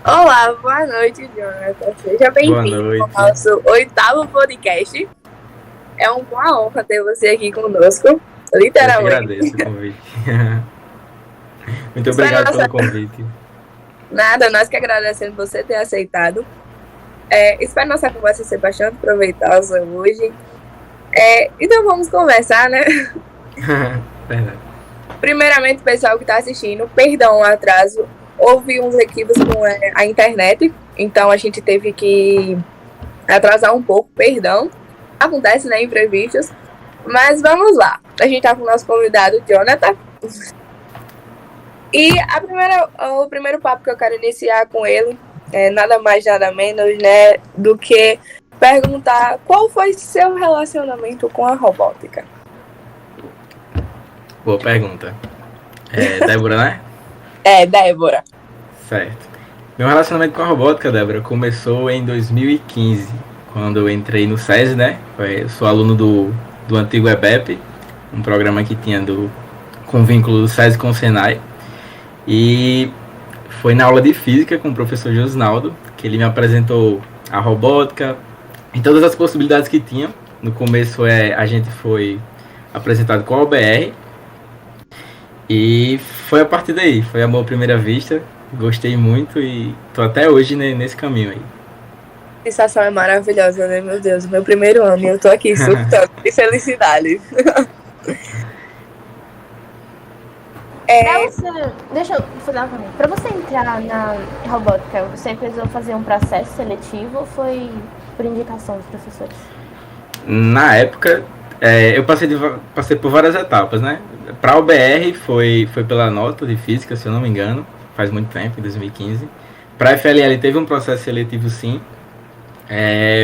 Olá, boa noite, Jonathan. Seja Boa bem-vindo ao noite. nosso oitavo podcast. É uma honra ter você aqui conosco, Eu que literalmente. agradeço o convite. Muito Espero obrigado pelo nossa... convite. Nada, nós que agradecemos você ter aceitado. Espero nossa conversa ser bastante proveitosa hoje. Então vamos conversar, né? Verdade. Primeiramente, pessoal que está assistindo, perdão o atraso. Houve uns equívocos com a internet, então a gente teve que atrasar um pouco, perdão. Acontece, né, imprevistos. Mas vamos lá. A gente tá com o nosso convidado, Jonathan. E o primeiro papo que eu quero iniciar com ele é nada mais, nada menos, né, do que perguntar qual foi seu relacionamento com a robótica. Boa pergunta. Débora, né? Débora. Certo. Meu relacionamento com a robótica, Débora, começou em 2015, quando eu entrei no SESI, né? Eu sou aluno do antigo EBEP, um programa que tinha com vínculo do SESI com o Senai. E foi na aula de física com o professor Josnaldo que ele me apresentou a robótica e todas as possibilidades que tinha. No começo a gente foi apresentado com a OBR e foi a partir daí, foi amor à primeira vista, gostei muito e tô até hoje nesse caminho aí. A sensação é maravilhosa, né? Meu Deus, meu primeiro ano e eu tô aqui surtando de felicidade. Pra você, deixa eu fazer uma pergunta. Pra você entrar na robótica, você precisou fazer um processo seletivo ou foi por indicação dos professores? Na época, eu passei por várias etapas, né? Para o BR foi pela nota de física, se eu não me engano, faz muito tempo, em 2015. Para a FLL teve um processo seletivo, sim,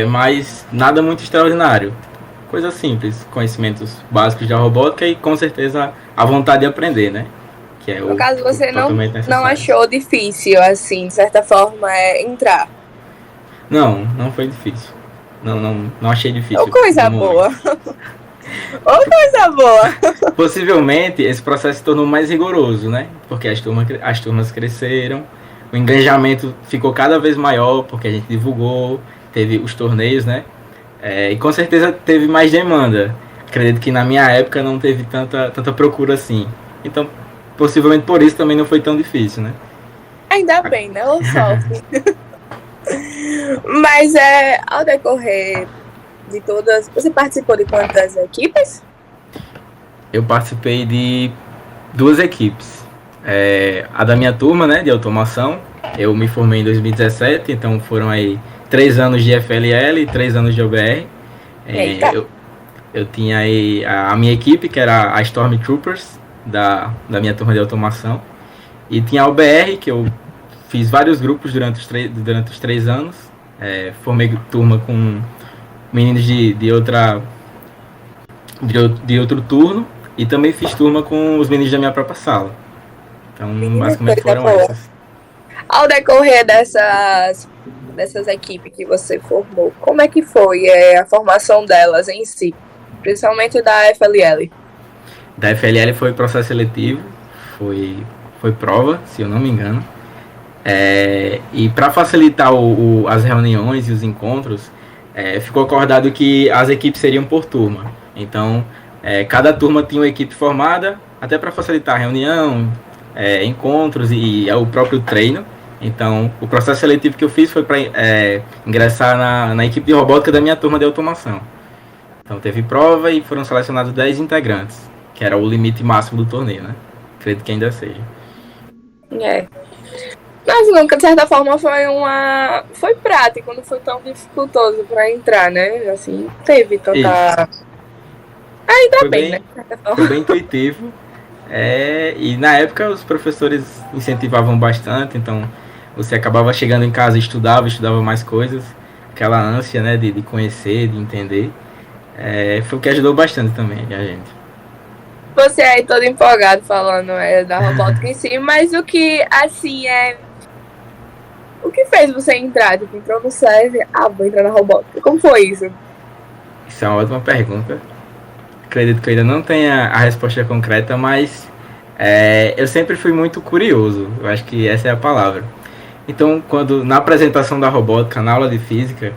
mas nada muito extraordinário. Coisa simples, conhecimentos básicos da robótica e com certeza a vontade de aprender, né? Que é No o caso, você totalmente não necessário. achou difícil, assim, de certa forma, entrar? Não foi difícil. Não achei difícil. Ou coisa boa. Ou coisa boa. Possivelmente esse processo se tornou mais rigoroso, né? Porque as turmas cresceram, o engajamento ficou cada vez maior, porque a gente divulgou, teve os torneios, né? E com certeza teve mais demanda. Acredito que na minha época não teve tanta procura assim. Então, possivelmente por isso também não foi tão difícil, né? Ainda bem, né? Ou sofre. Mas ao decorrer de todas. Você participou de quantas equipes? Eu participei de duas equipes. A da minha turma, né, de automação. Eu me formei em 2017, então foram aí 3 anos de FLL e 3 anos de OBR. Eu tinha aí a minha equipe, que era a Stormtroopers, da minha turma de automação. E tinha a OBR, que eu fiz vários grupos durante os 3 anos. Formei turma com meninos de outro turno. E também fiz turma com os meninos da minha própria sala. Então, Menina, basicamente coisa foram boa. essas. Ao decorrer dessas equipes que você formou, como é que foi a formação delas em si? Principalmente da FLL. Da FLL foi processo seletivo, foi prova, se eu não me engano. E para facilitar as reuniões e os encontros, ficou acordado que as equipes seriam por turma. Então, cada turma tinha uma equipe formada, até para facilitar a reunião, encontros e o próprio treino. Então, o processo seletivo que eu fiz foi para ingressar na equipe de robótica da minha turma de automação. Então, teve prova e foram selecionados 10 integrantes, que era o limite máximo do torneio, né? Acredito que ainda seja. Mas nunca, de certa forma, foi prático, não foi tão dificultoso para entrar, né? Assim, teve tanta. Isso. Ainda Foi bem, né? Foi bem intuitivo. E na época os professores incentivavam bastante, então você acabava chegando em casa e estudava mais coisas, aquela ânsia, né, de conhecer, de entender. Foi o que ajudou bastante também a gente. Você aí todo empolgado falando da robótica em si, mas o que, assim, o que fez você entrar? Tipo, entrou no SESI, vou entrar na robótica. Como foi isso? Isso é uma ótima pergunta. Acredito que eu ainda não tenha a resposta concreta, mas eu sempre fui muito curioso. Eu acho que essa é a palavra. Então, quando na apresentação da robótica, na aula de física,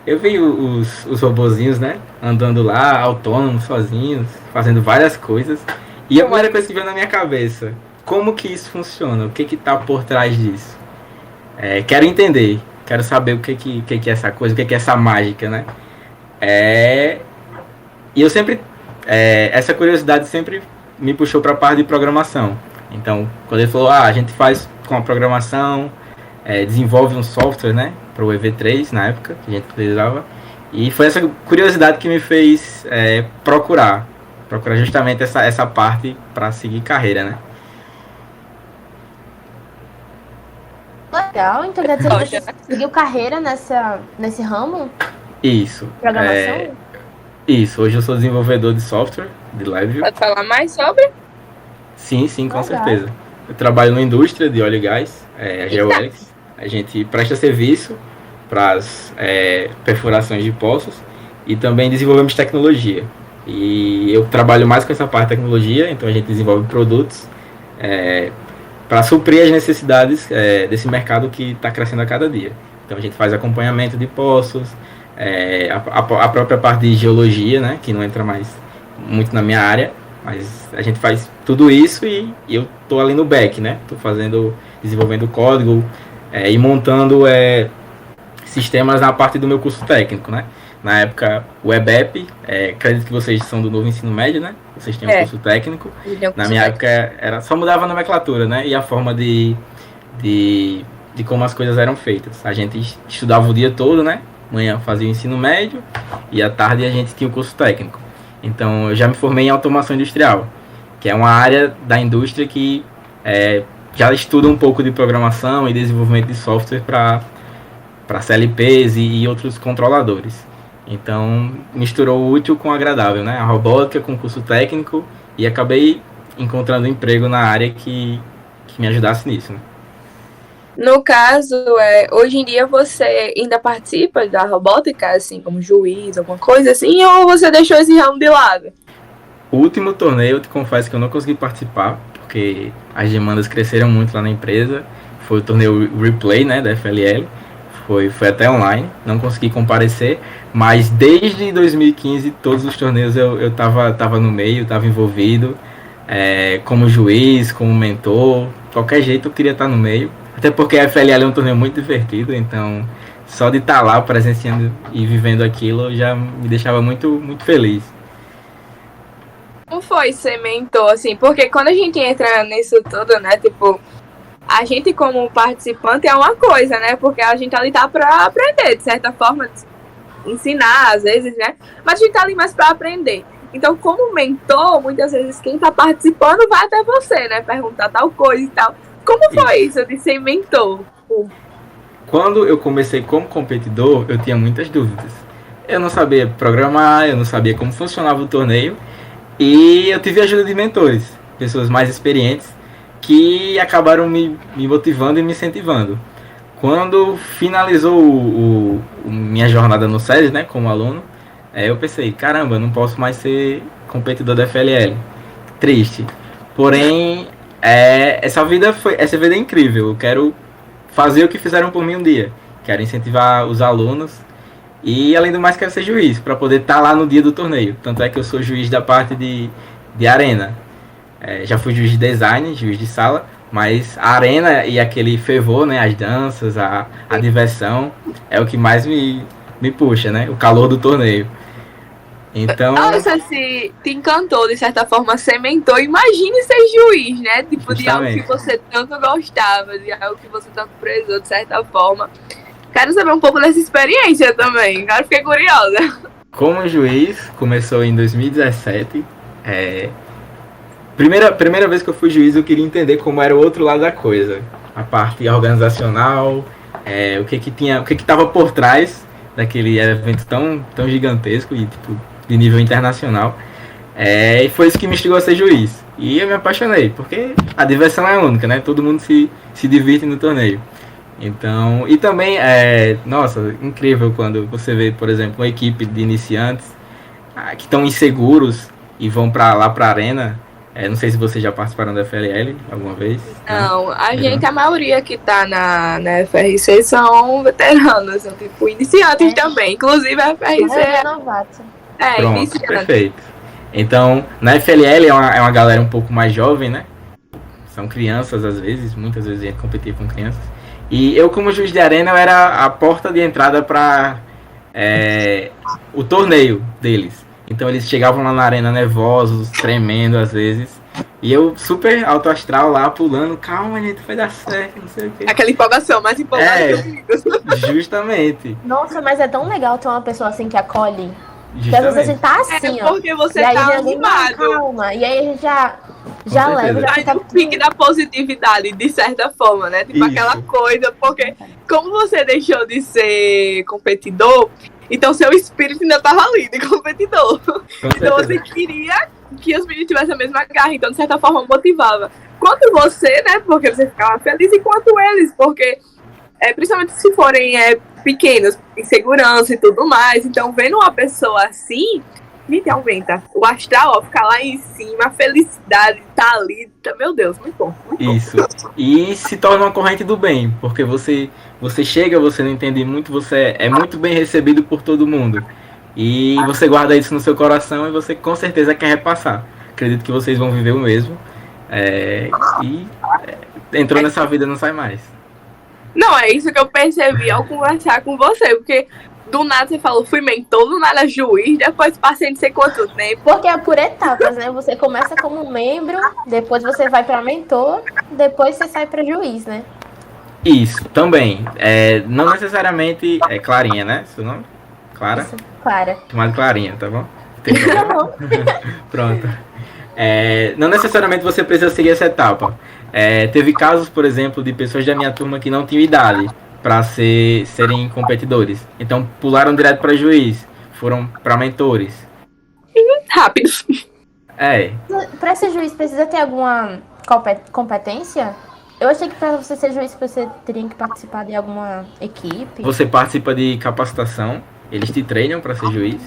eu vi os robozinhos, né? Andando lá, autônomos, sozinhos, fazendo várias coisas. E a primeira coisa que veio na minha cabeça, como que isso funciona? O que que tá por trás disso? Quero entender, quero saber o que é essa coisa, o que é essa mágica, né? E eu sempre, essa curiosidade sempre me puxou para a parte de programação. Então, quando ele falou, a gente faz com a programação, desenvolve um software, né, para o EV3 na época, que a gente utilizava, e foi essa curiosidade que me fez procurar justamente essa parte para seguir carreira, né. Legal, então quer dizer que você seguiu carreira nesse ramo? Isso. Programação? Isso, hoje eu sou desenvolvedor de software, de LabVIEW. Pode falar mais sobre? Sim, com certeza. Eu trabalho na indústria de óleo e gás, a Geoelix. A gente presta serviço para as perfurações de poços e também desenvolvemos tecnologia. E eu trabalho mais com essa parte de tecnologia, então a gente desenvolve produtos para suprir as necessidades desse mercado que está crescendo a cada dia. Então a gente faz acompanhamento de poços, a própria parte de geologia, né, que não entra mais muito na minha área, mas a gente faz tudo isso e eu tô ali no back, né, tô desenvolvendo código e montando sistemas na parte do meu curso técnico, né. Na época, o EBEP, acredito que vocês são do novo ensino médio, né, vocês têm um curso técnico. Na minha época só mudava a nomenclatura, né, e a forma de como as coisas eram feitas. A gente estudava o dia todo, né, manhã fazia o ensino médio e à tarde a gente tinha o curso técnico. Então eu já me formei em automação industrial, que é uma área da indústria que já estuda um pouco de programação e desenvolvimento de software para CLPs e outros controladores. Então misturou o útil com o agradável, né? A robótica com o curso técnico, e acabei encontrando emprego na área que me ajudasse nisso, né? No caso, hoje em dia você ainda participa da robótica, assim, como juiz, alguma coisa assim, ou você deixou esse ramo de lado? O último torneio, eu te confesso que eu não consegui participar, porque as demandas cresceram muito lá na empresa. Foi o torneio Replay, né, da FLL. Foi até online, não consegui comparecer, mas desde 2015, todos os torneios eu tava no meio, tava envolvido, como juiz, como mentor, qualquer jeito eu queria estar no meio. Até porque a FLL é um torneio muito divertido, então só de estar lá presenciando e vivendo aquilo já me deixava muito, muito feliz. Como foi ser mentor, assim? Porque quando a gente entra nisso tudo, né, tipo, a gente como participante é uma coisa, né, porque a gente ali tá pra aprender, de certa forma, ensinar às vezes, né, mas a gente tá ali mais pra aprender. Então, como mentor, muitas vezes quem tá participando vai até você, né, perguntar tal coisa e tal. Como foi isso de ser mentor? Quando eu comecei como competidor, eu tinha muitas dúvidas. Eu não sabia programar, eu não sabia como funcionava o torneio, e eu tive a ajuda de mentores, pessoas mais experientes, que acabaram me motivando e me incentivando. Quando finalizou minha jornada no SESI, né, como aluno, eu pensei, caramba, não posso mais ser competidor da FLL. Triste. Porém, essa vida é incrível. Eu quero fazer o que fizeram por mim um dia. Quero incentivar os alunos e, além do mais, quero ser juiz para poder estar lá no dia do torneio. Tanto é que eu sou juiz da parte de arena. Já fui juiz de design, juiz de sala, mas a arena e aquele fervor, né, as danças, a diversão é o que mais me puxa, né, o calor do torneio. Então, nossa, se te encantou, de certa forma, ser mentor, imagine ser juiz, né? Tipo, justamente, de algo que você tanto gostava, de algo que você tanto prezou, de certa forma. Quero saber um pouco dessa experiência também, cara, fiquei curiosa. Como juiz, começou em 2017. Primeira vez que eu fui juiz, eu queria entender como era o outro lado da coisa. A parte organizacional, o que estava por trás daquele evento tão gigantesco e, tipo, de nível internacional. E foi isso que me instigou a ser juiz. E eu me apaixonei, porque a diversão é única, né? Todo mundo se divirte no torneio. Então, e também, nossa, incrível quando você vê, por exemplo, uma equipe de iniciantes que estão inseguros e vão lá para a arena. Não sei se vocês já participaram da FLL alguma vez. Não, a maioria que tá na FRC são veteranos, são tipo iniciantes também. Inclusive a FRC é novato. Pronto, iniciante. Perfeito. Então, na FLL é uma galera um pouco mais jovem, né? São crianças às vezes, muitas vezes a gente competia com crianças. E eu, como juiz de arena, eu era a porta de entrada para o torneio deles. Então eles chegavam lá na arena nervosos, tremendo às vezes. E eu super alto astral lá, pulando, calma gente, vai dar certo, não sei o quê. Aquela empolgação, mais empolgada que amigos. Justamente. Nossa, mas é tão legal ter uma pessoa assim que acolhe. Porque às vezes a gente tá assim, ó. Porque você e aí tá animado. Calma. E aí a gente já leva, já fica... no pique da positividade, de certa forma, né? Tipo aquela coisa, porque como você deixou de ser competidor, então seu espírito ainda tava ali, de competidor. Então você queria que os meninos tivessem a mesma garra, então de certa forma motivava. Quanto você, né? Porque você ficava feliz, enquanto eles, porque principalmente se forem pequenos, em segurança e tudo mais, então vendo uma pessoa assim, me aumenta. O astral, ó, ficar lá em cima, a felicidade, tá ali, meu Deus, muito bom. Isso. E se torna uma corrente do bem, porque você chega, você não entende muito, você é muito bem recebido por todo mundo. E você guarda isso no seu coração e você com certeza quer repassar. Acredito que vocês vão viver o mesmo. Entrou nessa vida, não sai mais. Não, é isso que eu percebi ao conversar com você, porque do nada você falou, fui mentor, do nada juiz, depois passei de ser quanto tempo. Porque é por etapas, né? Você começa como membro, depois você vai para mentor, depois você sai para juiz, né? Isso, também. Não necessariamente é Clarinha, né? Seu nome? Clara? Isso, Clara. Chamado Clarinha, tá bom? Não. Pronto. Não necessariamente você precisa seguir essa etapa. Teve casos, por exemplo, de pessoas da minha turma que não tinham idade para serem competidores. Então pularam direto para juiz, foram para mentores. Rápidos. Para ser juiz precisa ter alguma competência? Eu achei que para você ser juiz você teria que participar de alguma equipe. Você participa de capacitação, eles te treinam para ser juiz.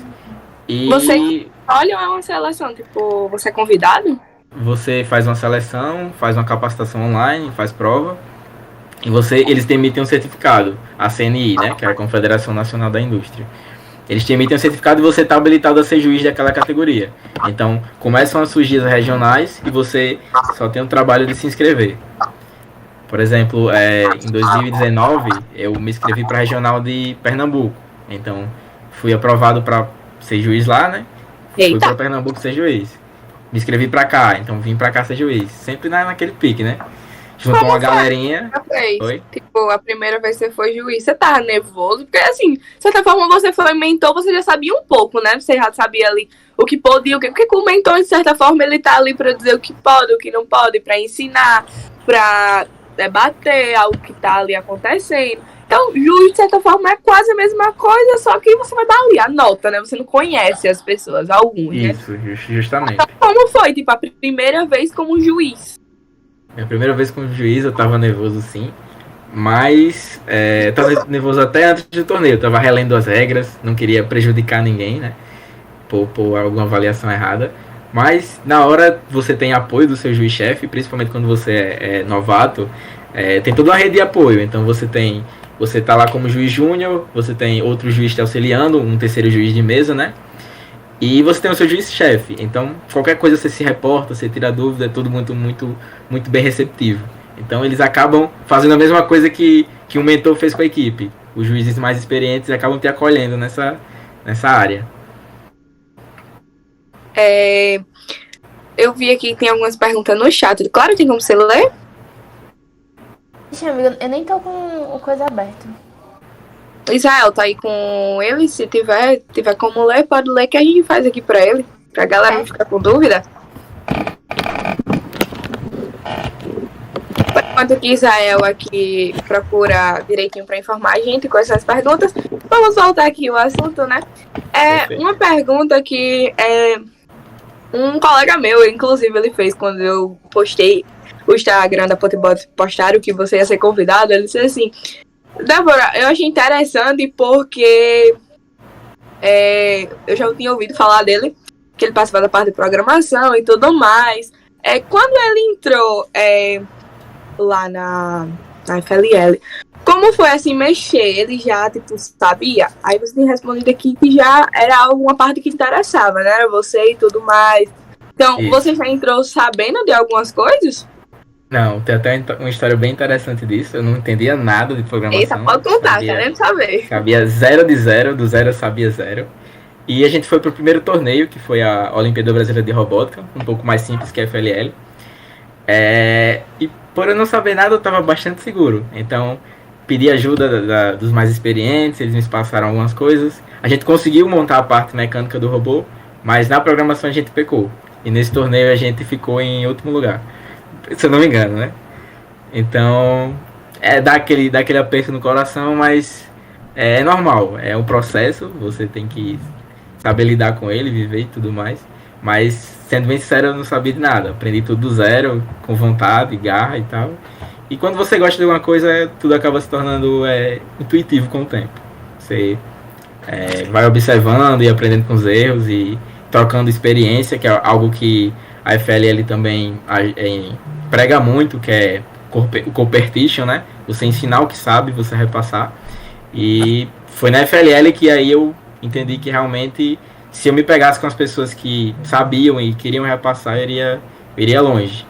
E você olha uma seleção, tipo, você é convidado? Você faz uma seleção, faz uma capacitação online, faz prova. E eles te emitem um certificado, a CNI, né, que é a Confederação Nacional da Indústria. Eles te emitem um certificado e você está habilitado a ser juiz daquela categoria. Então, começam as surgir as regionais e você só tem o trabalho de se inscrever. Por exemplo, em 2019, eu me inscrevi para a regional de Pernambuco. Então, fui aprovado para ser juiz lá, né? Fui para Pernambuco ser juiz. Me inscrevi para cá, então vim para cá ser juiz. Sempre naquele pique, né? Juntou uma galerinha. Oi? Tipo, a primeira vez que você foi juiz, você tava nervoso? Porque, assim, de certa forma, você foi mentor, você já sabia um pouco, né? Você já sabia ali o que podia, porque o mentor, de certa forma, ele tá ali pra dizer o que pode, o que não pode, pra ensinar, pra debater algo que tá ali acontecendo. Então, juiz, de certa forma, é quase a mesma coisa, só que você vai dar ali a nota, né? Você não conhece as pessoas, alguns, né? Isso, justamente. Então, como foi, tipo, a primeira vez como juiz? Minha primeira vez como juiz, eu tava nervoso sim, mas eu tava nervoso até antes do torneio, eu tava relendo as regras, não queria prejudicar ninguém, né, por alguma avaliação errada, mas na hora você tem apoio do seu juiz-chefe, principalmente quando você é novato, tem toda uma rede de apoio, então você tá lá como juiz júnior, você tem outro juiz te auxiliando, um terceiro juiz de mesa, né, e você tem o seu juiz-chefe, então qualquer coisa você se reporta, você tira dúvida, é tudo muito, muito, muito bem receptivo. Então eles acabam fazendo a mesma coisa que um mentor fez com a equipe. Os juízes mais experientes acabam te acolhendo nessa área. Eu vi aqui que tem algumas perguntas no chat. Claro, tem como você ler? Ixi, amiga, eu nem tô com coisa aberta. Israel tá aí com ele, se tiver como ler, pode ler que a gente faz aqui pra ele, pra galera não ficar com dúvida. Enquanto que Israel aqui procura direitinho pra informar a gente com essas perguntas, vamos voltar aqui o assunto, né? Uma pergunta que um colega meu, inclusive, ele fez quando eu postei o Instagram da Potibot, postaram que você ia ser convidado, ele disse assim: Débora, eu achei interessante porque eu já tinha ouvido falar dele, que ele participava da parte de programação e tudo mais. Quando ele entrou lá na FLL, como foi assim mexer? Ele já, tipo, sabia? Aí você tem respondido aqui que já era alguma parte que interessava, né? Você e tudo mais. Então, Isso. você já entrou sabendo de algumas coisas? Não, tem até uma história bem interessante disso. Eu não entendia nada de programação. Eita, pode contar, querendo saber. Sabia 0 de 0, do 0 eu sabia 0. E a gente foi pro primeiro torneio, que foi a Olimpíada Brasileira de Robótica, um pouco mais simples que a FLL. E por eu não saber nada, eu estava bastante seguro. Então, pedi ajuda dos mais experientes, eles me passaram algumas coisas. A gente conseguiu montar a parte mecânica do robô, mas na programação a gente pecou. E nesse torneio a gente ficou em último lugar, se eu não me engano, né? Então, dá aquele aperto no coração, mas é normal, é um processo, você tem que saber lidar com ele, viver e tudo mais. Mas, sendo bem sincero, eu não sabia de nada. Aprendi tudo do zero, com vontade, garra e tal. E quando você gosta de alguma coisa, tudo acaba se tornando intuitivo com o tempo. Você vai observando e aprendendo com os erros e trocando experiência, que é algo que a FLL também prega muito, que é o competition, né? Você ensinar o que sabe, você repassar. E foi na FLL que aí eu entendi que realmente, se eu me pegasse com as pessoas que sabiam e queriam repassar, eu iria longe.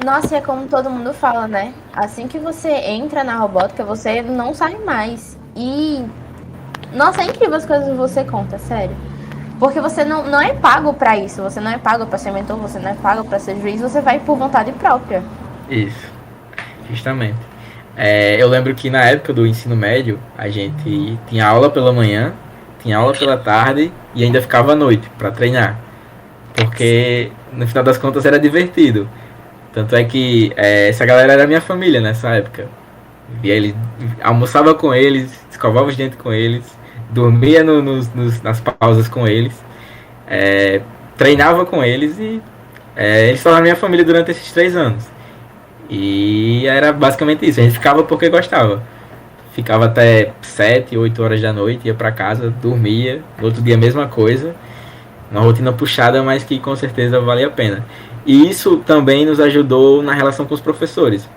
Nossa, e é como todo mundo fala, né? Assim que você entra na robótica, você não sai mais. E, nossa, é incrível as coisas que você conta, sério. Porque você não é pago pra isso, você não é pago pra ser mentor, você não é pago pra ser juiz, você vai por vontade própria. Isso, justamente. Eu lembro que na época do ensino médio, a gente tinha aula pela manhã, tinha aula pela tarde e ainda ficava à noite pra treinar. Porque, no final das contas, era divertido. Tanto é que essa galera era minha família nessa época. Almoçava com eles, escovava os dentes com eles, dormia nas pausas com eles, treinava com eles e eles foram a minha família durante esses 3 anos. E era basicamente isso, a gente ficava porque gostava. Ficava até 7, 8 horas da noite, ia pra casa, dormia, no outro dia a mesma coisa. Uma rotina puxada, mas que com certeza valia a pena. E isso também nos ajudou na relação com os professores.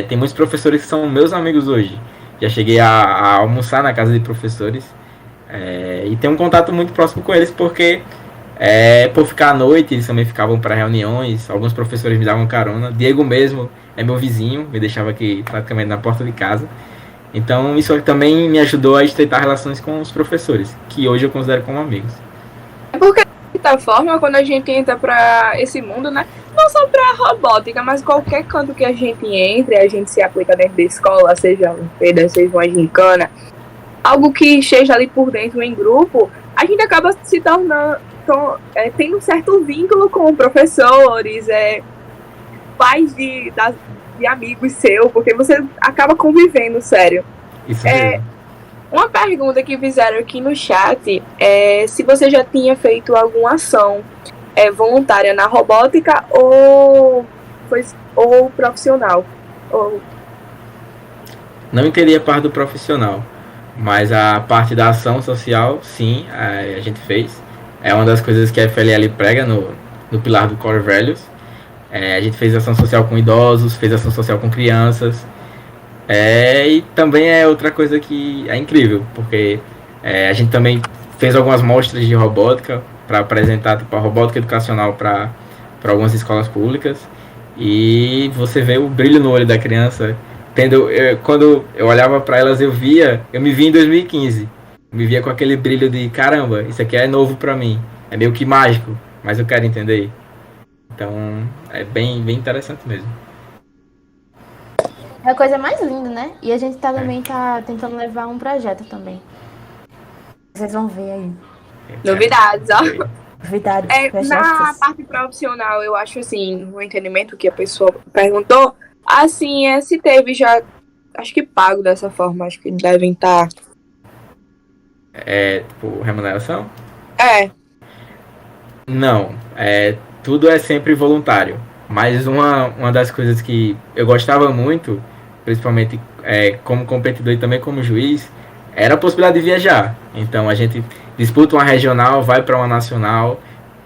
Tem muitos professores que são meus amigos hoje. Já cheguei a almoçar na casa de professores. E tenho um contato muito próximo com eles, porque por ficar à noite, eles também ficavam para reuniões. Alguns professores me davam carona. Diego mesmo é meu vizinho, me deixava aqui praticamente na porta de casa. Então isso também me ajudou a estreitar relações com os professores, que hoje eu considero como amigos. Porque, de certa forma, quando a gente entra para esse mundo, né? Não só para robótica, mas qualquer canto que a gente entre, a gente se aplica dentro da escola, seja uma feira, seja uma gincana, algo que esteja ali por dentro em grupo, a gente acaba se tornando, tendo um certo vínculo com professores, pais de amigos seus, porque você acaba convivendo, sério. Isso mesmo. Uma pergunta que fizeram aqui no chat é se você já tinha feito alguma ação voluntária na robótica ou profissional. Não entendi a parte do profissional, mas a parte da ação social, sim, a gente fez. É uma das coisas que a FLL prega no pilar do Core Values. A gente fez ação social com idosos, fez ação social com crianças. E também é outra coisa que é incrível, porque a gente também fez algumas mostras de robótica para apresentar tipo, a robótica educacional para algumas escolas públicas, e você vê o brilho no olho da criança. Quando eu olhava para elas, eu me via em 2015, me via com aquele brilho de caramba, isso aqui é novo para mim, é meio que mágico, mas eu quero entender. Então é bem, bem interessante mesmo. É a coisa mais linda, né? E a gente também tá tentando levar um projeto também. Vocês vão ver aí. Novidades, ó. Novidades. Na parte profissional, eu acho assim, no entendimento que a pessoa perguntou, assim, se teve já, acho que pago dessa forma, acho que devem estar. Tipo, remuneração? Não, tudo é sempre voluntário. Mas uma das coisas que eu gostava muito, principalmente como competidor e também como juiz, era a possibilidade de viajar. Então a gente disputa uma regional, vai para uma nacional,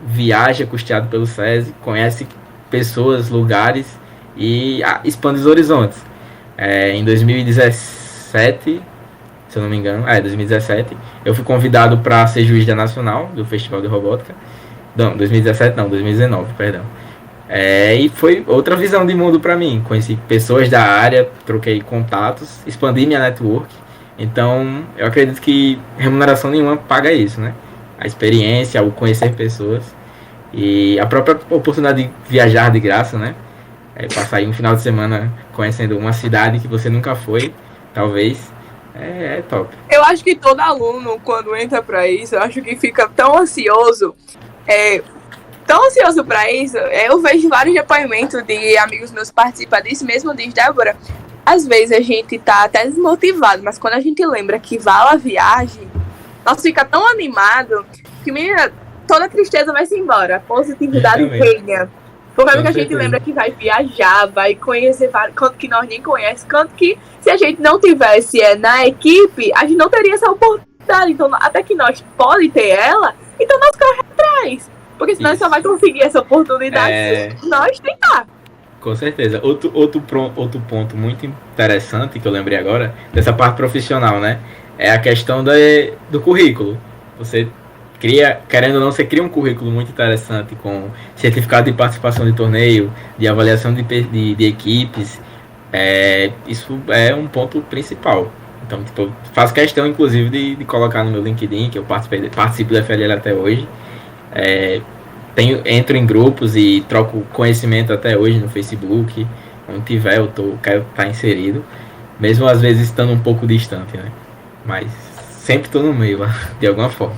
viaja custeado pelo SESI, conhece pessoas, lugares e expande os horizontes. Em 2017, se eu não me engano, 2017, eu fui convidado para ser juiz da Nacional, do Festival de Robótica. Não, 2017 não, 2019, perdão. E foi outra visão de mundo para mim. Conheci pessoas da área, troquei contatos, expandi minha network. Então, eu acredito que remuneração nenhuma paga isso, né? A experiência, o conhecer pessoas e a própria oportunidade de viajar de graça, né? Passar aí um final de semana conhecendo uma cidade que você nunca foi, talvez, é top. Eu acho que todo aluno, quando entra para isso, eu acho que fica tão ansioso para isso. Eu vejo vários depoimentos de amigos meus que participam disso, mesmo diz Débora. Às vezes a gente tá até desmotivado, mas quando a gente lembra que vale a viagem, nós fica tão animado que, menina, toda a tristeza vai se embora, a positividade reina. Por causa que a gente lembra que vai viajar, vai conhecer canto que nós nem conhecemos, canto que se a gente não tivesse na equipe, a gente não teria essa oportunidade. Então, até que nós pode ter ela, então nós corremos atrás. Porque senão só vai conseguir essa oportunidade se nós tentar. Com certeza. Outro ponto muito interessante que eu lembrei agora, dessa parte profissional, né? É a questão do currículo. Você cria, querendo ou não, você cria um currículo muito interessante com certificado de participação de torneio, de avaliação de equipes. Isso é um ponto principal. Então, tipo, eu faço questão, inclusive, de colocar no meu LinkedIn, que eu participo do FLL até hoje. Entro em grupos e troco conhecimento até hoje no Facebook. Onde tiver, eu quero estar inserido. Mesmo às vezes estando um pouco distante, né? Mas sempre estou no meio lá, de alguma forma.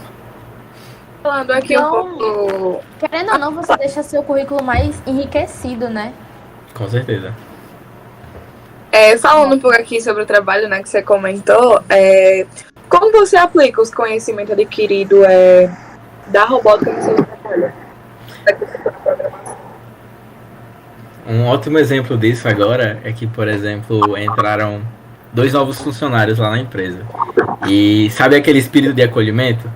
Falando aqui então, um pouco... Querendo ou não, você deixa seu currículo mais enriquecido, né? Com certeza. Falando um pouco aqui sobre o trabalho, né, que você comentou, como você aplica os conhecimentos adquiridos da robótica no seu trabalho? Um ótimo exemplo disso agora é que, por exemplo, entraram 2 novos funcionários lá na empresa. E sabe aquele espírito de acolhimento?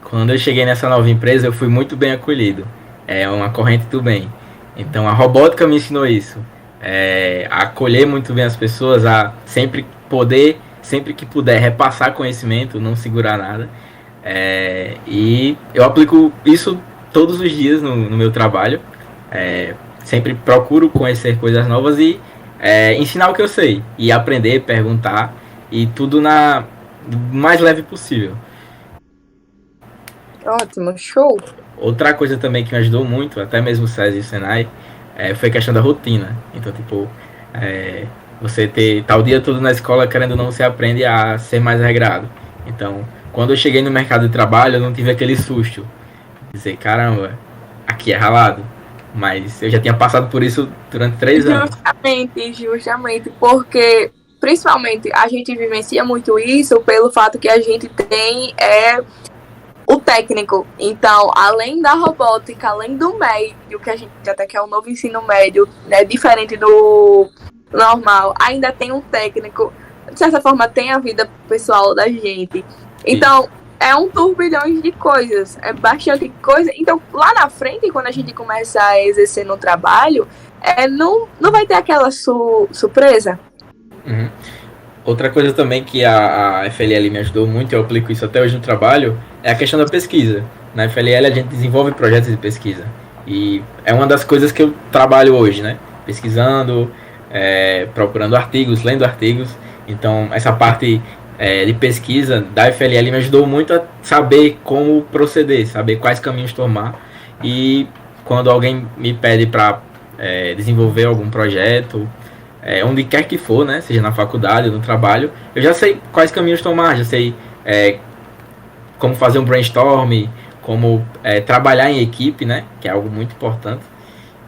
Quando eu cheguei nessa nova empresa, eu fui muito bem acolhido. É uma corrente do bem. Então, a robótica me ensinou isso. A acolher muito bem as pessoas, a sempre que puder, repassar conhecimento, não segurar nada. E eu aplico isso todos os dias no meu trabalho. Sempre procuro conhecer coisas novas e ensinar o que eu sei. E aprender, perguntar, e tudo do mais leve possível. Ótimo, show! Outra coisa também que me ajudou muito, até mesmo o SESI e o Senai, foi a questão da rotina. Então, tipo, você tá o dia todo na escola, querendo ou não, você aprende a ser mais regrado. Então, quando eu cheguei no mercado de trabalho, eu não tive aquele susto. Dizer, caramba, aqui é ralado. Mas eu já tinha passado por isso durante 3 anos. Justamente, porque principalmente a gente vivencia muito isso pelo fato que a gente tem o técnico. Então, além da robótica, além do médio, que a gente até quer um novo ensino médio, né, diferente do normal, ainda tem um técnico, de certa forma tem a vida pessoal da gente. Então, é um turbilhão de coisas, é bastante coisa. Então, lá na frente, quando a gente começa a exercer no trabalho, não vai ter aquela surpresa. Uhum. Outra coisa também que a FLL me ajudou muito, eu aplico isso até hoje no trabalho, é a questão da pesquisa. Na FLL a gente desenvolve projetos de pesquisa. E é uma das coisas que eu trabalho hoje, né? Pesquisando, procurando artigos, lendo artigos. Então, essa parte de pesquisa da FLL me ajudou muito a saber como proceder, saber quais caminhos tomar. E quando alguém me pede para desenvolver algum projeto, onde quer que for, né, seja na faculdade ou no trabalho, eu já sei quais caminhos tomar, já sei como fazer um brainstorm, como trabalhar em equipe, né, que é algo muito importante.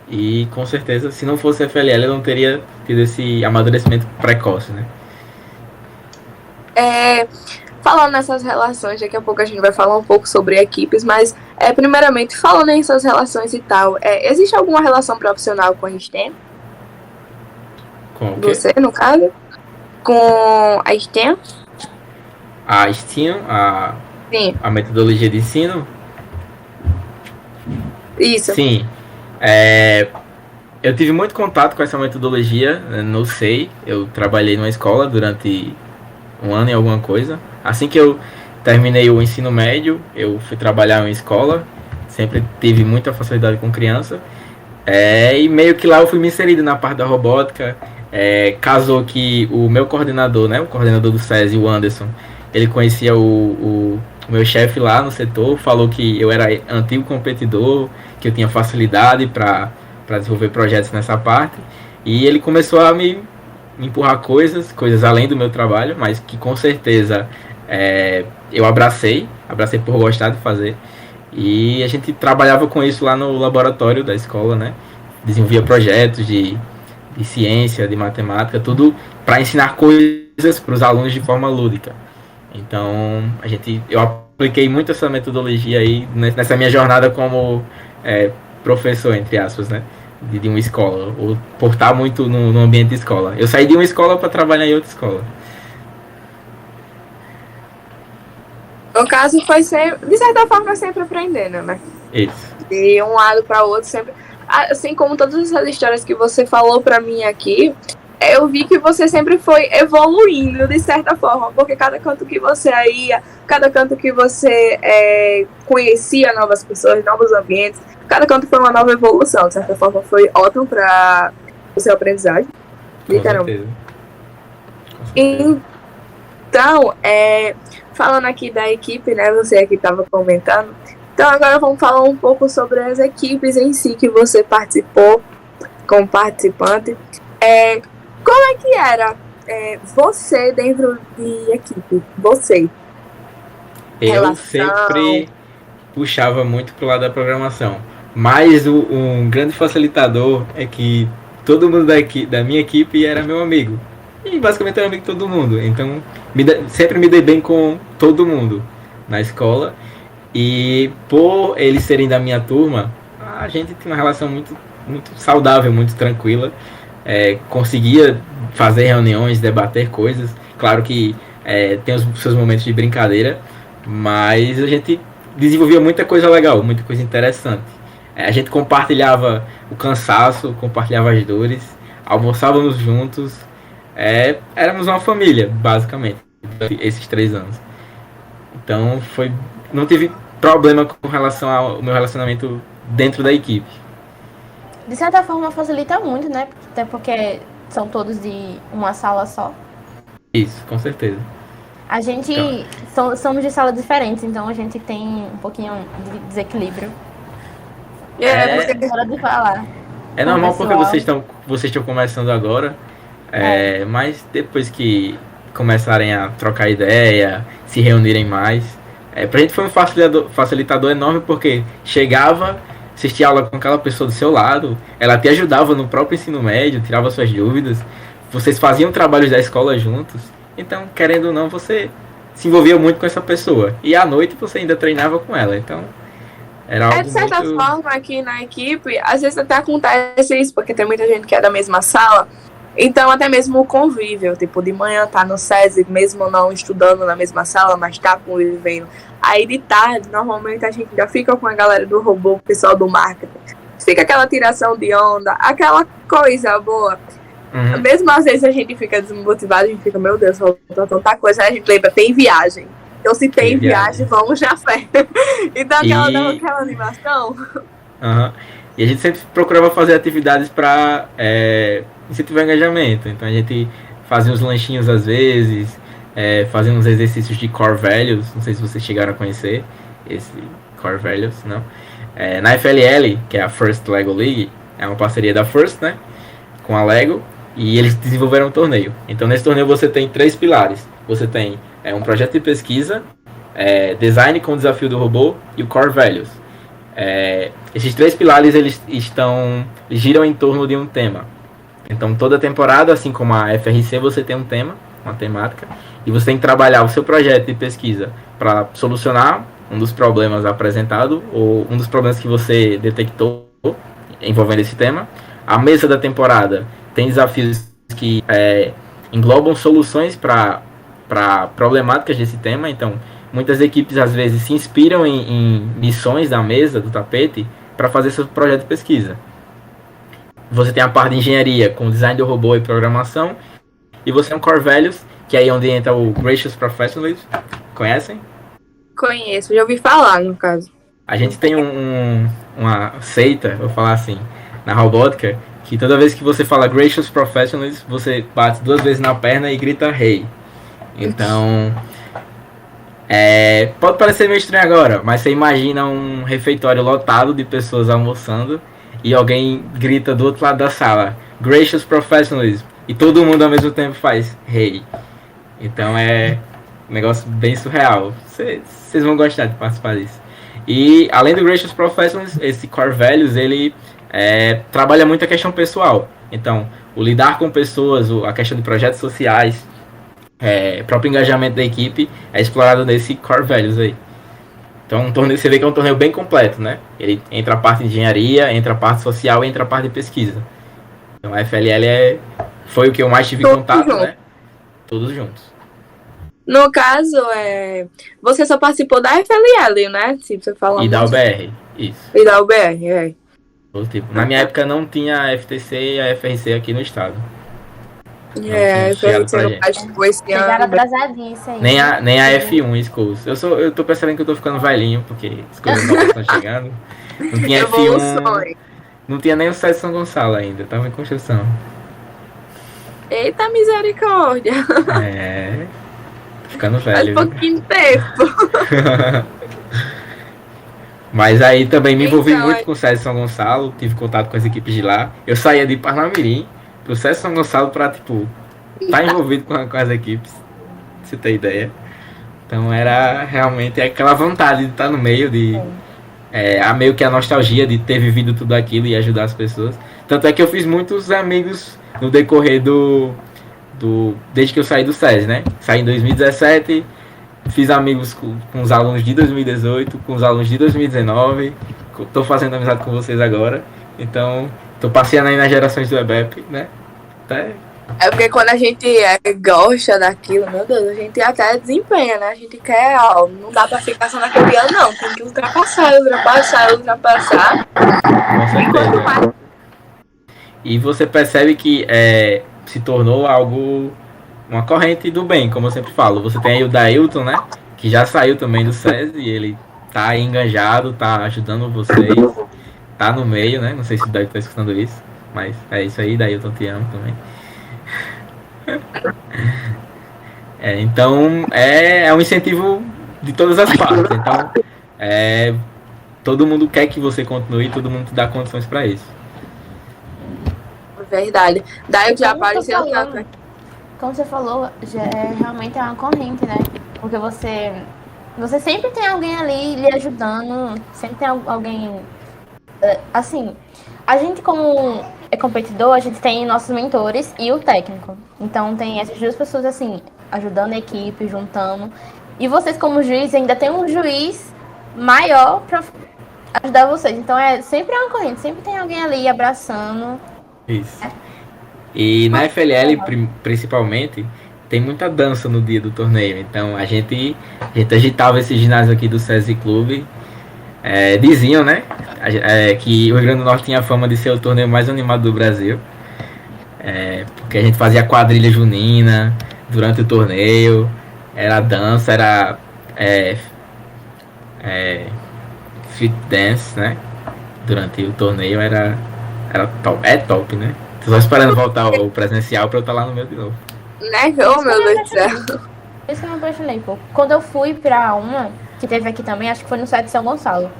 E com certeza, se não fosse a FLL, eu não teria tido esse amadurecimento precoce, né. Falando nessas relações, daqui a pouco a gente vai falar um pouco sobre equipes, mas primeiramente, falando nessas relações e tal, existe alguma relação profissional com a STEM? Com o quê? Você, no caso? Com a STEM? A STEAM, Sim, A metodologia de ensino? isso. Sim. Eu tive muito contato com essa metodologia no SEI. Eu trabalhei numa escola durante um ano e alguma coisa. Assim que eu terminei o ensino médio, eu fui trabalhar em escola. Sempre tive muita facilidade com criança. E meio que lá eu fui me inserido na parte da robótica. Casou que o meu coordenador, né, o coordenador do SESI, o Anderson, ele conhecia o meu chefe lá no setor, falou que eu era antigo competidor, que eu tinha facilidade para desenvolver projetos nessa parte. E ele começou a me empurrar coisas além do meu trabalho, mas que com certeza eu abracei por gostar de fazer. E a gente trabalhava com isso lá no laboratório da escola, né? Desenvolvia projetos de ciência, de matemática, tudo para ensinar coisas para os alunos de forma lúdica. Então, eu apliquei muito essa metodologia aí nessa minha jornada como professor, entre aspas, né? De uma escola, ou por estar muito no ambiente de escola. Eu saí de uma escola para trabalhar em outra escola. No caso, foi sempre, de certa forma, sempre aprendendo, né? Isso. De um lado para o outro, sempre. Assim como todas essas histórias que você falou para mim aqui, eu vi que você sempre foi evoluindo, de certa forma, porque cada canto que você ia, cada canto que você conhecia novas pessoas, novos ambientes, cada canto foi uma nova evolução. De certa forma, foi ótimo para o seu aprendizagem. Literalmente. Então, falando aqui da equipe, né? Você aqui estava comentando. Então, agora vamos falar um pouco sobre as equipes em si que você participou como participante. Como é que era você dentro de equipe? Você. Eu sempre puxava muito pro lado da programação. Mas um grande facilitador é que todo mundo da minha equipe era meu amigo. E basicamente era amigo de todo mundo. Então, sempre me dei bem com todo mundo na escola. E por eles serem da minha turma, a gente tinha uma relação muito, muito saudável, muito tranquila. Conseguia fazer reuniões, debater coisas. Claro que tem os seus momentos de brincadeira, mas a gente desenvolvia muita coisa legal, muita coisa interessante. A gente compartilhava o cansaço, compartilhava as dores, almoçávamos juntos. Éramos uma família, basicamente, esses 3 anos. Então não tive problema com relação ao meu relacionamento dentro da equipe. De certa forma facilita muito, né? Até porque são todos de uma sala só. Isso, com certeza. A gente somos de salas diferentes, então a gente tem um pouquinho de desequilíbrio. Hora de falar. É normal porque vocês estão começando agora, mas depois que começarem a trocar ideia, se reunirem mais, pra gente foi um facilitador enorme, porque chegava, assistia aula com aquela pessoa do seu lado, ela te ajudava no próprio ensino médio, tirava suas dúvidas, vocês faziam trabalhos da escola juntos, então, querendo ou não, você se envolvia muito com essa pessoa, e à noite você ainda treinava com ela, então era algo de certa forma, aqui na equipe, às vezes até acontece isso, porque tem muita gente que é da mesma sala, então até mesmo o convívio, tipo, de manhã tá no SESI, mesmo não estudando na mesma sala, mas tá convivendo. Aí de tarde, normalmente a gente já fica com a galera do robô, o pessoal do marketing. Fica aquela tiração de onda, aquela coisa boa. Uhum. Mesmo às vezes a gente fica desmotivado, a gente fica, meu Deus, faltou tanta coisa. Aí a gente lembra, tem viagem. Eu se tem viagem, vamos na fé. Então aquela animação. Uhum. E a gente sempre procurava fazer atividades para incentivar o engajamento. Então a gente fazia uns lanchinhos às vezes, fazia uns exercícios de Core Values. Não sei se vocês chegaram a conhecer esse Core Values, não? Na FLL, que é a First Lego League, é uma parceria da First, né, com a Lego, e eles desenvolveram um torneio. Então nesse torneio você tem 3 pilares. Você tem um projeto de pesquisa, design com o desafio do robô e o Core Values. Esses 3 pilares eles giram em torno de um tema. Então toda temporada, assim como a FRC, você tem um tema, uma temática, e você tem que trabalhar o seu projeto de pesquisa para solucionar um dos problemas apresentado ou um dos problemas que você detectou envolvendo esse tema. A mesa da temporada tem desafios que englobam soluções para problemáticas desse tema. Então muitas equipes às vezes se inspiram em missões da mesa, do tapete, para fazer seu projeto de pesquisa. Você tem a parte de engenharia com design do robô e programação, e você tem o Core Values, que é aí onde entra o Gracious Professionalism. Conhecem? Conheço, já ouvi falar, no caso. A gente tem uma seita, vou falar assim, na robótica, que toda vez que você fala Gracious Professionalism, você bate 2 vezes na perna e grita Hey. Então, pode parecer meio estranho agora, mas você imagina um refeitório lotado de pessoas almoçando e alguém grita do outro lado da sala, Gracious Professionalism, e todo mundo ao mesmo tempo faz Hey. Então é um negócio bem surreal. Vocês vão gostar de participar disso. E além do Gracious Professionalism, esse Core Values, ele trabalha muito a questão pessoal. Então, o lidar com pessoas, a questão de projetos sociais, próprio engajamento da equipe é explorado nesse Core Values aí. Então, um torneio, você vê que é um torneio bem completo, né? Ele entra a parte de engenharia, entra a parte social e entra a parte de pesquisa. Então, a FLL foi o que eu mais tive contato, né? Todos juntos. No caso, você só participou da FLL, né? Se você falar e da UBR, isso. E da UBR, Tipo, na minha época não tinha a FTC e a FRC aqui no estado. A FRC não participou esse ano. Chegaram atrasadinho isso aí. Nem a F1 Schools. Eu tô percebendo que eu tô ficando velhinho, porque as coisas novas estão chegando. Não tinha F1. Não tinha nem o SESI São Gonçalo ainda, tava em construção. Eita misericórdia! Tô ficando velho. Faz pouquinho tempo. Mas aí também me envolvi muito com o SESI São Gonçalo, tive contato com as equipes de lá. Eu saía de Parnamirim pro SESI São Gonçalo pra, tá envolvido com as equipes, pra você ter ideia. Então era realmente aquela vontade de estar no meio, meio que a nostalgia de ter vivido tudo aquilo e ajudar as pessoas. Tanto é que eu fiz muitos amigos no decorrer desde que eu saí do SESI, né? Saí em 2017, fiz amigos com os alunos de 2018, com os alunos de 2019, tô fazendo amizade com vocês agora, então tô passeando aí nas gerações do EBEP, né? É porque quando a gente gosta daquilo, meu Deus, a gente até desempenha, né? A gente quer, não dá pra ficar só naquele ano, não, tem que ultrapassar. Com certeza. E você percebe que se tornou uma corrente do bem, como eu sempre falo. Você tem aí o Dailton, né? Que já saiu também do SESI e ele tá aí enganjado, tá ajudando vocês, tá no meio, né? Não sei se o Dailton tá escutando isso, mas é isso aí, Dailton, te amo também. Então, é um incentivo de todas as partes. Então, todo mundo quer que você continue e todo mundo te dá condições para isso. Verdade. Daí já apareceu tanto. Como você falou, realmente é uma corrente, né? Porque você sempre tem alguém ali lhe ajudando, sempre tem alguém... Assim, a gente como competidor, a gente tem nossos mentores e o técnico. Então tem essas duas pessoas, assim, ajudando a equipe, juntando. E vocês como juiz, ainda tem um juiz maior para ajudar vocês. Então sempre é uma corrente, sempre tem alguém ali abraçando. Isso. E na FLL, principalmente, tem muita dança no dia do torneio. Então a gente agitava esse ginásio aqui do SESI Clube. Diziam, né? Que o Rio Grande do Norte tinha a fama de ser o torneio mais animado do Brasil. Porque a gente fazia quadrilha junina durante o torneio. Era dança, era fit dance, né? Durante o torneio era top. É top, né? Tô só esperando voltar o presencial pra eu estar lá no meio de novo. Né? Oh, meu Deus do céu. Isso que eu me apaixonei, pô. Quando eu fui pra uma, que teve aqui também, acho que foi no site de São Gonçalo.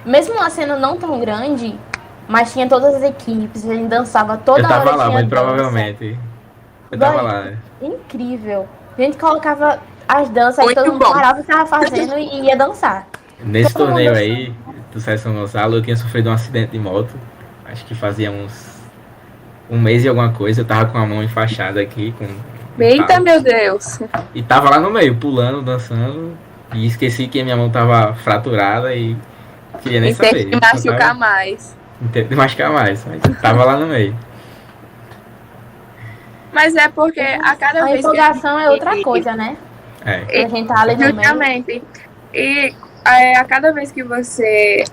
Mesmo lá sendo não tão grande, mas tinha todas as equipes, a gente dançava toda hora. Eu tava lá, muito provavelmente. Eu tava lá. Incrível. A gente colocava as danças, aí todo mundo parava o que tava fazendo e ia dançar. Nesse torneio aí, do SESI São Gonçalo, eu tinha sofrido um acidente de moto. Acho que fazia um mês e alguma coisa. Eu tava com a mão enfaixada aqui. Eita, meu Deus. E tava lá no meio, pulando, dançando. E esqueci que a minha mão tava fraturada e queria nem saber. Tem que machucar mais. Tem que machucar mais, mas tava lá no meio. Mas é porque a cada vez a empolgação é outra coisa, né? A gente tá ali no meio. E a cada vez que você,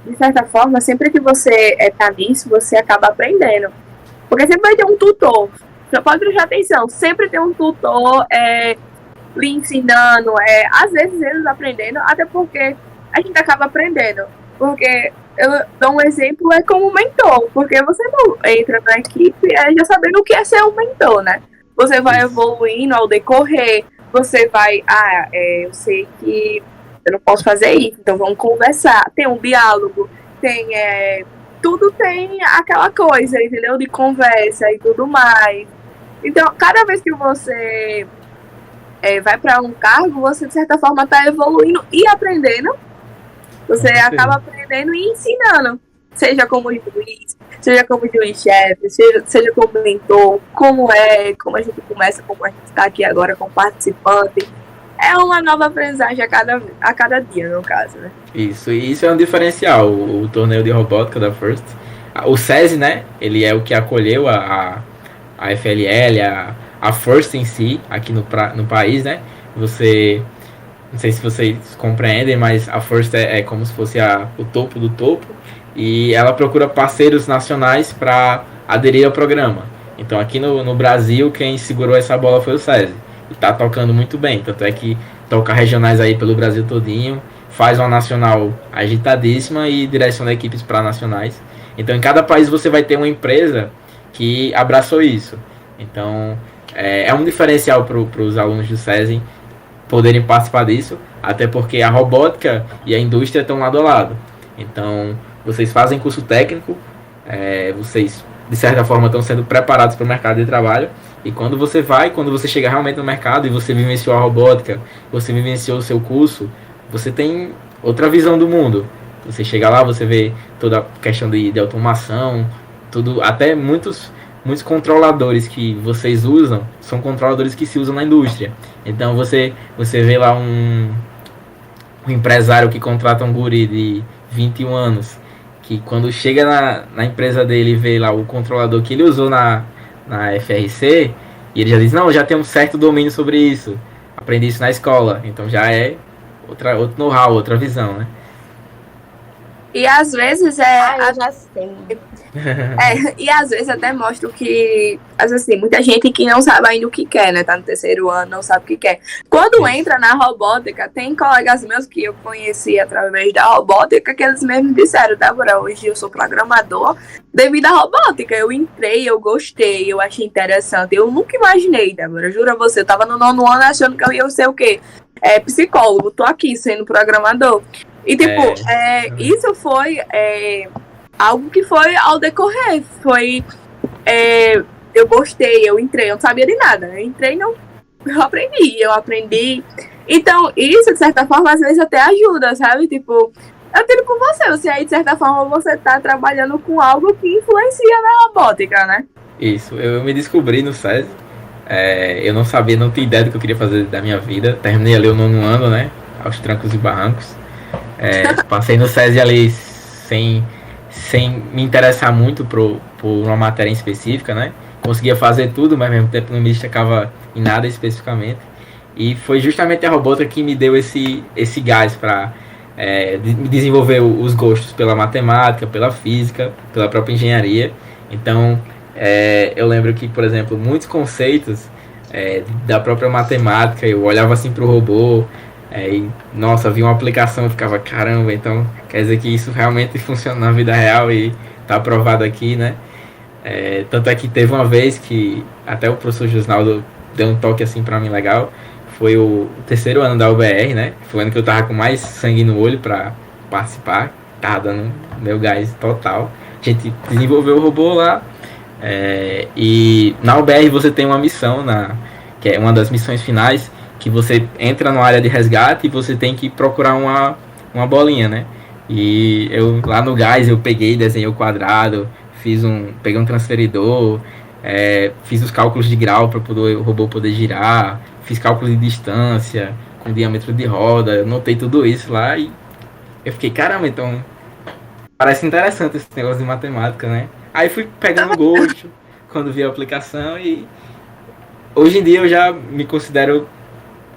de certa forma, sempre que você tá nisso, você acaba aprendendo. Porque sempre vai ter um tutor. Você pode prestar atenção, sempre tem um tutor lhe ensinando, às vezes eles aprendendo, até porque a gente acaba aprendendo. Porque eu dou um exemplo, como mentor, porque você não entra na equipe já sabendo o que é ser um mentor, né? Você vai evoluindo ao decorrer, você vai, eu sei que eu não posso fazer isso, então vamos conversar. Tem um diálogo, tem, tudo tem aquela coisa, entendeu? De conversa e tudo mais. Então, cada vez que você vai para um cargo, você de certa forma está evoluindo e aprendendo. Você acaba aprendendo e ensinando, seja como juiz, seja como juiz-chefe, seja como mentor, como a gente começa, como a gente está aqui agora com participante. É uma nova aprendizagem a cada dia, no caso, né? Isso é um diferencial, o torneio de robótica da First. O SESI, né, ele é o que acolheu a FLL, a First em si, aqui no país, né? Não sei se vocês compreendem, mas a First é como se fosse o topo do topo, e ela procura parceiros nacionais para aderir ao programa. Então aqui no Brasil, quem segurou essa bola foi o SESI, e está tocando muito bem, tanto é que toca regionais aí pelo Brasil todinho, faz uma nacional agitadíssima e direciona equipes para nacionais. Então em cada país você vai ter uma empresa que abraçou isso. Então é um diferencial para os alunos do SESI poderem participar disso, até porque a robótica e a indústria estão lado a lado. Então vocês fazem curso técnico, vocês de certa forma estão sendo preparados para o mercado de trabalho, e quando você chega realmente no mercado e você vivenciou a robótica, você vivenciou o seu curso, você tem outra visão do mundo. Você chega lá, você vê toda a questão de automação, tudo, até muitos controladores que vocês usam são controladores que se usam na indústria. Então você vê lá um empresário que contrata um guri de 21 anos, que quando chega na empresa dele e vê lá o controlador que ele usou na FRC, e ele já diz, não, já tem um certo domínio sobre isso, aprendi isso na escola. Então já é outro know-how, outra visão, né? E às vezes eu já sei. E às vezes até mostra que, às vezes tem muita gente que não sabe ainda o que quer, né? Tá no terceiro ano, não sabe o que quer. Quando entra na robótica, tem colegas meus que eu conheci através da robótica, que eles mesmos disseram, Débora, hoje eu sou programador devido à robótica. Eu entrei, eu gostei, eu achei interessante. Eu nunca imaginei, Débora, juro a você, eu tava no 9º ano achando que eu ia ser o quê? Psicólogo, tô aqui sendo programador. E tipo, isso foi algo que foi ao decorrer. Foi. Eu gostei, eu entrei, eu não sabia de nada. Eu entrei, eu aprendi. Então, isso, de certa forma, às vezes até ajuda, sabe? Tipo, eu tenho com você aí, de certa forma, você tá trabalhando com algo que influencia na robótica, né? Isso, eu me descobri no SESI. Eu não sabia, não tinha ideia do que eu queria fazer da minha vida. Terminei ali o 9º ano, né? Aos trancos e barrancos. Passei no SESI ali sem me interessar muito por uma matéria em específica, né? Conseguia fazer tudo, mas ao mesmo tempo não me destacava em nada especificamente. E foi justamente a robótica que me deu esse gás para me desenvolver os gostos pela matemática, pela física, pela própria engenharia. Então, eu lembro que, por exemplo, muitos conceitos da própria matemática, eu olhava assim para o robô, e, nossa, vi uma aplicação e ficava, caramba, então quer dizer que isso realmente funciona na vida real e está aprovado aqui, né? Tanto é que teve uma vez que até o professor Josnaldo deu um toque assim para mim legal, foi o terceiro ano da UBR, né? Foi o ano que eu tava com mais sangue no olho para participar, tava dando meu gás total. A gente desenvolveu o robô lá, e na UBR você tem uma missão, que é uma das missões finais, que você entra numa área de resgate e você tem que procurar uma bolinha, né? E eu lá no gás eu desenhei o quadrado, peguei um transferidor, fiz os cálculos de grau para o robô poder girar, fiz cálculo de distância, com diâmetro de roda, notei tudo isso lá e eu fiquei, caramba, então parece interessante esse negócio de matemática, né? Aí fui pegando gosto quando vi a aplicação e hoje em dia eu já me considero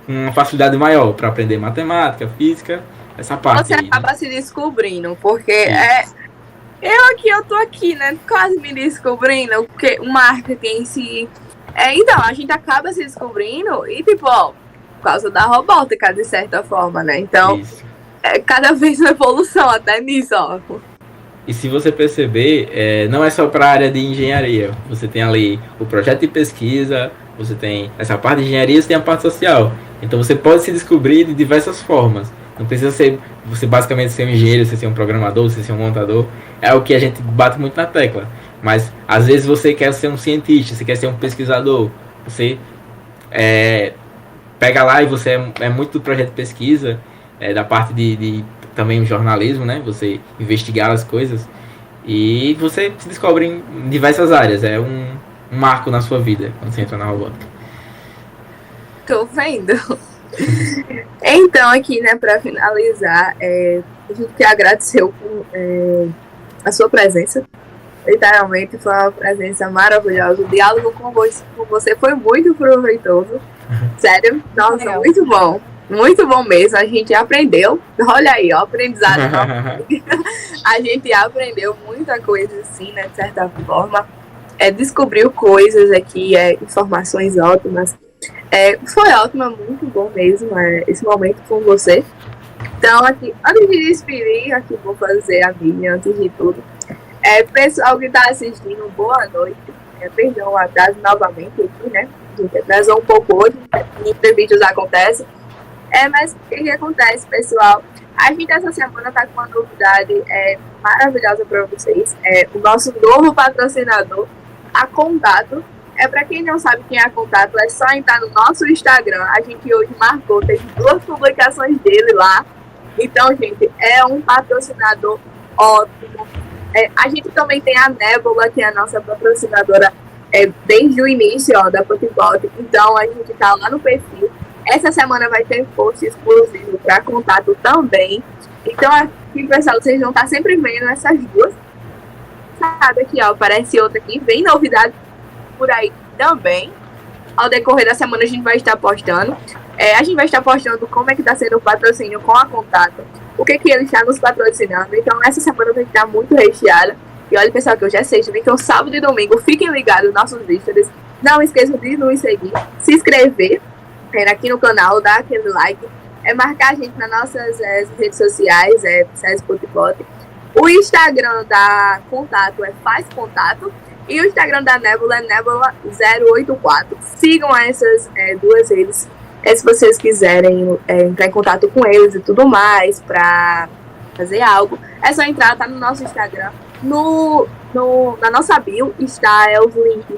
uma facilidade maior para aprender matemática, física, essa parte. Você aí, acaba né? se descobrindo, porque eu tô aqui, né? Quase me descobrindo, porque o marketing em si. Então, a gente acaba se descobrindo e, tipo, ó, por causa da robótica, de certa forma, né? Então, Isso. é cada vez uma evolução até nisso, ó. E se você perceber, não é só para a área de engenharia. Você tem ali o projeto de pesquisa, você tem essa parte de engenharia, você tem a parte social. Então você pode se descobrir de diversas formas. Não precisa ser você basicamente ser um engenheiro, você ser um programador, você ser um montador. É o que a gente bate muito na tecla. Mas às vezes você quer ser um cientista, você quer ser um pesquisador. Você pega lá e você é muito do projeto de pesquisa, da parte de também o jornalismo, né? Você investigar as coisas e você se descobre em diversas áreas. É um marco na sua vida quando você entra na robótica. Tô vendo. Então, aqui, né, pra finalizar, a gente quer agradecer a sua presença. Literalmente foi uma presença maravilhosa. O diálogo com você foi muito proveitoso. Sério, nossa, Legal. muito bom. Muito bom mesmo. A gente aprendeu. Olha aí, ó, aprendizado. A gente aprendeu muita coisa, assim, né, de certa forma. Descobriu coisas aqui, informações ótimas. Foi ótimo, muito bom mesmo esse momento com você. Então, aqui, antes de despedir, aqui vou fazer a minha, antes de tudo. Pessoal que está assistindo, boa noite. Perdão o atraso novamente aqui, né? A gente atrasou um pouco hoje, imprevistos acontecem. Mas o que acontece, pessoal? A gente essa semana está com uma novidade maravilhosa para vocês. O nosso novo patrocinador, a Contato. Para quem não sabe quem é a Contato, é só entrar no nosso Instagram. A gente hoje marcou, teve 2 publicações dele lá. Então, gente, é um patrocinador ótimo. A gente também tem a Nebula, que é a nossa patrocinadora desde o início da Potipot. Então, a gente está lá no perfil. Essa semana vai ter post exclusivo para Contato também. Então, aqui, pessoal, vocês vão estar sempre vendo essas duas. Sabe aqui, ó, aparece outra aqui. Vem novidade por aí também. Ao decorrer da semana, a gente vai estar postando. A gente vai estar postando como é que está sendo o patrocínio com a Contato. O que ele está nos patrocinando. Então, essa semana vai estar muito recheada. E olha, pessoal, que hoje é sexta. Então, sábado e domingo, fiquem ligados nos nossos vídeos. Não esqueçam de nos seguir, se inscrever aqui no canal, dar aquele like, marcar a gente nas nossas redes sociais, SESI Potipot. O Instagram da Contato Faz Contato e o Instagram da Nebula é Nebula084. Sigam essas duas redes, se vocês quiserem entrar em contato com eles e tudo mais, para fazer algo. É só entrar, tá no nosso Instagram. Na nossa bio está os links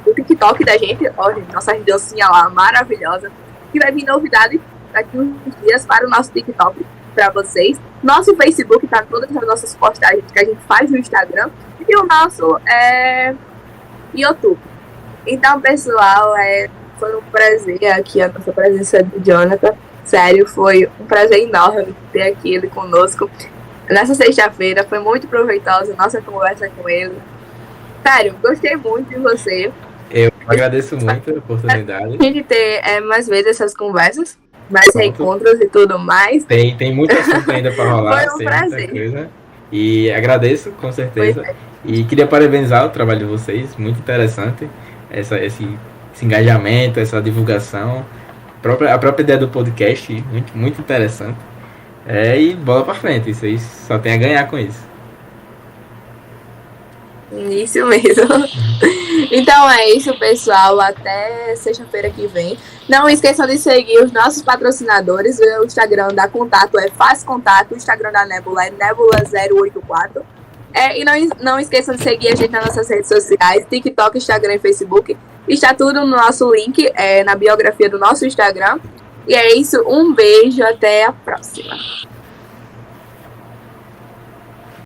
do TikTok da gente. Ó, gente, nossa dancinha lá maravilhosa. Que vai vir novidade daqui uns dias para o nosso TikTok para vocês. Nosso Facebook está em todas as nossas postagens que a gente faz no Instagram. E o nosso YouTube. Então, pessoal, foi um prazer aqui a nossa presença do Jonathan. Sério, foi um prazer enorme ter aqui ele conosco. Nessa sexta-feira foi muito proveitosa a nossa conversa com ele. Sério, gostei muito de você. Eu agradeço muito a oportunidade. A gente ter mais vezes essas conversas, mais reencontros e tudo mais. Tem muito assunto ainda para rolar. Foi um prazer. Coisa. E agradeço, com certeza. E queria parabenizar o trabalho de vocês, muito interessante. Esse engajamento, essa divulgação. A própria ideia do podcast, muito, muito interessante. E bola pra frente, vocês só tem a ganhar com isso. Isso mesmo. Então é isso, pessoal. Até sexta-feira que vem. Não esqueçam de seguir os nossos patrocinadores. O Instagram da Contato Faz Contato. O Instagram da Nebula é Nebula084. E não esqueçam de seguir a gente nas nossas redes sociais, TikTok, Instagram e Facebook. Está tudo no nosso link, na biografia do nosso Instagram. E é isso, um beijo, até a próxima.